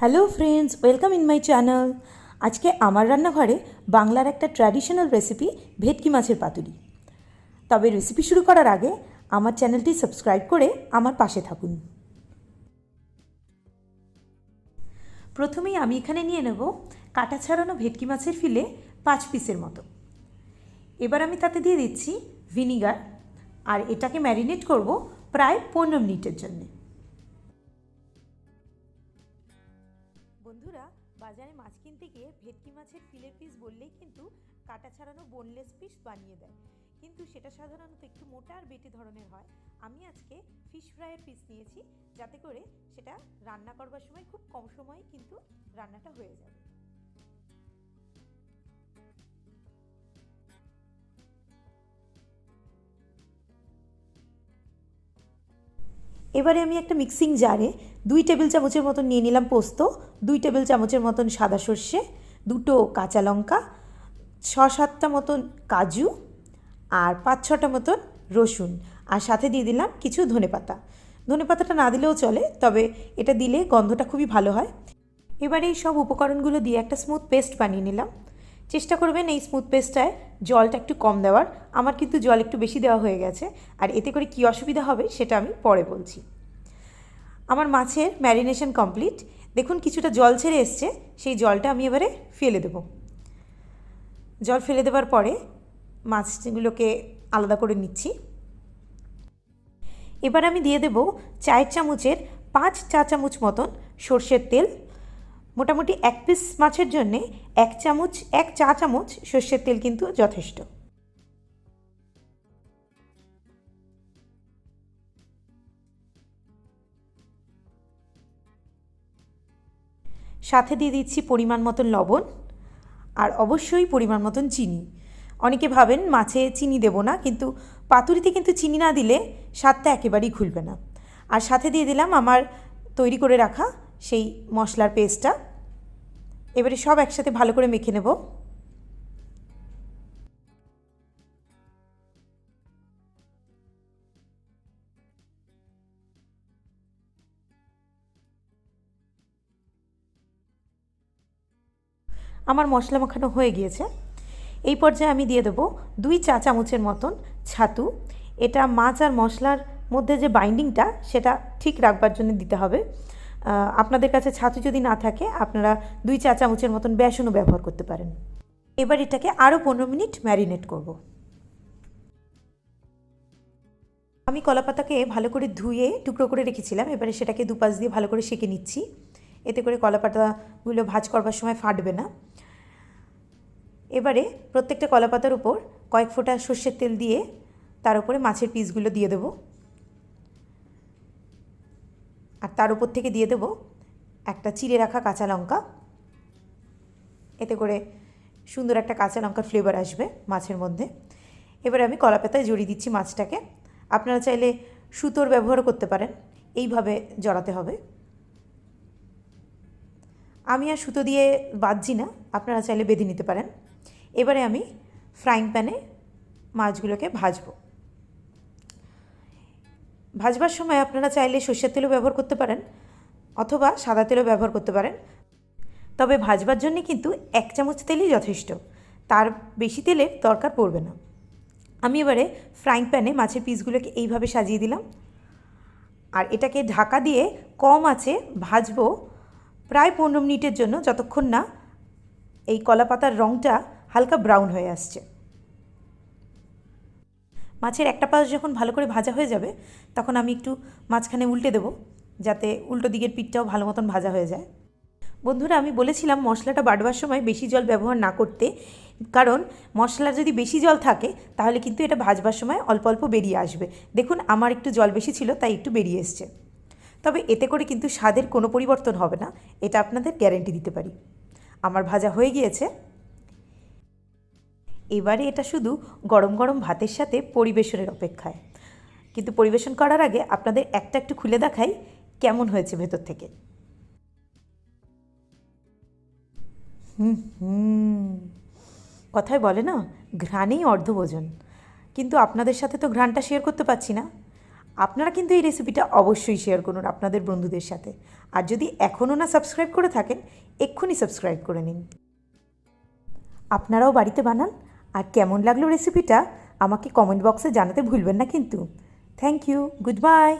Hello friends, welcome in my channel. আজকে আমার রান্নাঘরে বাংলার একটা ট্র্যাডিশনাল রেসিপি ভেটকি মাছের পাতুরি। তবে রেসিপি শুরু করার আগে আমার চ্যানেলটি সাবস্ক্রাইব করে আমার পাশে থাকুন। প্রথমেই আমি এখানে নিয়ে নেব কাটা ছাড়ানো ভেটকি মাছের ফিলে 5 পিসের মতো। এবার আমি তাতে দিয়ে দিচ্ছি ভিনিগার, আর এটাকে ম্যারিনেট করব প্রায় 15 মিনিটের জন্য। বন্ধুরা, বাজারে মাছ কিনতে গিয়ে ভেটকি মাছের ফিলের পিস বললেই কিন্তু কাটা ছাড়ানো বোনলেস পিস বানিয়ে দেয়, কিন্তু সেটা সাধারণত একটু মোটা আর বেটে ধরনের হয়। আমি আজকে ফিশ ফ্রাইয়ের পিস নিয়েছি, যাতে করে সেটা রান্না করবার সময় খুব কম সময়ে কিন্তু রান্নাটা হয়ে যাবে। এবারে আমি একটা মিক্সিং জারে 2 টেবিল চামচের মতন নিয়ে নিলাম পোস্ত, 2 টেবিল চামচের মতন সাদা সর্ষে, 2টো কাঁচা লঙ্কা, 6-7টা মতন কাজু, আর 5-6টা মতন রসুন, আর সাথে দিয়ে দিলাম কিছু ধনেপাতা। ধনেপাতাটা না দিলেও চলে, তবে এটা দিলে গন্ধটা খুবই ভালো হয়। এবারে এই সব উপকরণগুলো দিয়ে একটা স্মুথ পেস্ট বানিয়ে নিলাম। চেষ্টা করবেন এই স্মুথ পেস্টটায় জলটা একটু কম দেওয়ার। আমার কিন্তু জল একটু বেশি দেওয়া হয়ে গেছে, আর এতে করে কী অসুবিধা হবে সেটা আমি পরে বলছি। আমার মাছের ম্যারিনেশন কমপ্লিট। দেখুন কিছুটা জল ছেড়ে এসছে, সেই জলটা আমি এবারে ফেলে দেব। জল ফেলে দেওয়ার পরে মাছগুলোকে আলাদা করে নিচ্ছি। এবার আমি দিয়ে দেব 4 চামচের 5 চা চামচ মতন সর্ষের তেল। মোটামুটি 1 পিস মাছের জন্যে 1 চা চামচ সর্ষের তেল কিন্তু যথেষ্ট। সাথে দিয়ে দিচ্ছি পরিমাণ মতন লবণ, আর অবশ্যই পরিমাণ মতন চিনি। অনেকে ভাবেন মাছে চিনি দেব না, কিন্তু পাতুরিতে কিন্তু চিনি না দিলে স্বাদটা একেবারেই খুলবে না। আর সাথে দিয়ে দিলাম আমার তৈরি করে রাখা সেই মশলার পেস্টটা। এবারে সব একসাথে ভালো করে মেখে নেব। আমার মশলা মাখানো হয়ে গিয়েছে। এই পর্যায়ে আমি দিয়ে দেবো 2 চা চামচের মতন ছাতু। এটা মাছ আর মশলার মধ্যে যে বাইন্ডিংটা সেটা ঠিক রাখবার জন্য দিতে হবে। আপনাদের কাছে ছাতু যদি না থাকে, আপনারা 2 চা চামচের মতন বেসনও ব্যবহার করতে পারেন। এবার এটাকে আরও 15 মিনিট ম্যারিনেট করব। আমি কলাপাতাকে ভালো করে ধুয়ে টুকরো করে রেখেছিলাম, এবারে সেটাকে দুপাশ দিয়ে ভালো করে সেঁকে নিচ্ছি। এতে করে কলাপাতাগুলো ভাজ করবার সময় ফাটবে না। এবারে প্রত্যেকটা কলাপাতার উপর কয়েক ফোঁটা সর্ষের তেল দিয়ে তার উপরে মাছের পিসগুলো দিয়ে দেব, আর তার উপর থেকে দিয়ে দেব একটা চিড়ে রাখা কাঁচা লঙ্কা। এতে করে সুন্দর একটা কাঁচা লঙ্কার ফ্লেভার আসবে মাছের মধ্যে। এবারে আমি কলাপাতায় জড়িয়ে দিচ্ছি মাছটাকে। আপনারা চাইলে সুতোর ব্যবহারও করতে পারেন, এইভাবে জড়াতে হবে। আমি আর সুতো দিয়ে বাঁধছি না, আপনারা চাইলে বেঁধে নিতে পারেন। এবারে আমি ফ্রাইং প্যানে মাছগুলোকে ভাজবো। ভাজবার সময় আপনারা চাইলে সর্ষের তেলও ব্যবহার করতে পারেন, অথবা সাদা তেলও ব্যবহার করতে পারেন। তবে ভাজবার জন্য কিন্তু 1 চামচ তেলই যথেষ্ট, তার বেশি তেলের দরকার পড়বে না। আমি এবারে ফ্রাইং প্যানে মাছের পিসগুলোকে এইভাবে সাজিয়ে দিলাম, আর এটাকে ঢাকা দিয়ে কম আঁচে ভাজবো প্রায় 15 মিনিটের জন্য, যতক্ষণ না এই কলাপাতার রঙটা হালকা ব্রাউন হয়ে আসছে। মাছের একটা পাশ যখন ভালো করে ভাজা হয়ে যাবে, তখন আমি একটু মাঝখানে উল্টে দেবো, যাতে উল্টো দিকের পিঠটাও ভালো মতন ভাজা হয়ে যায়। বন্ধুরা, আমি বলেছিলাম মশলাটা বাটবার সময় বেশি জল ব্যবহার না করতে, কারণ মশলার যদি বেশি জল থাকে তাহলে কিন্তু এটা ভাজবার সময় অল্প অল্প বেরিয়ে আসবে। দেখুন আমার একটু জল বেশি ছিল, তাই একটু বেরিয়ে এসছে। তবে এতে করে কিন্তু স্বাদের কোনো পরিবর্তন হবে না, এটা আপনাদের গ্যারেন্টি দিতে পারি। আমার ভাজা হয়ে গিয়েছে। এবারে এটা শুধু গরম গরম ভাতের সাথে পরিবেশনের অপেক্ষায়। কিন্তু পরিবেশন করার আগে আপনাদের একটা একটু খুলে দেখাই কেমন হয়েছে ভেতর থেকে। কথায় বলে না, ঘ্রাণেই অর্ধভোজন। কিন্তু আপনাদের সাথে তো ঘ্রাণটা শেয়ার করতে পারছি না। আপনারা কিন্তু এই রেসিপিটা অবশ্যই শেয়ার করুন আপনাদের বন্ধুদের সাথে। আর যদি এখনও না সাবস্ক্রাইব করে থাকেন, এক্ষুনি সাবস্ক্রাইব করে নিন। আপনারাও বাড়িতে বানান, আর কেমন লাগলো রেসিপিটা আমাকে কমেন্ট বক্সে জানাতে ভুলবেন না কিন্তু। Thank you, good bye.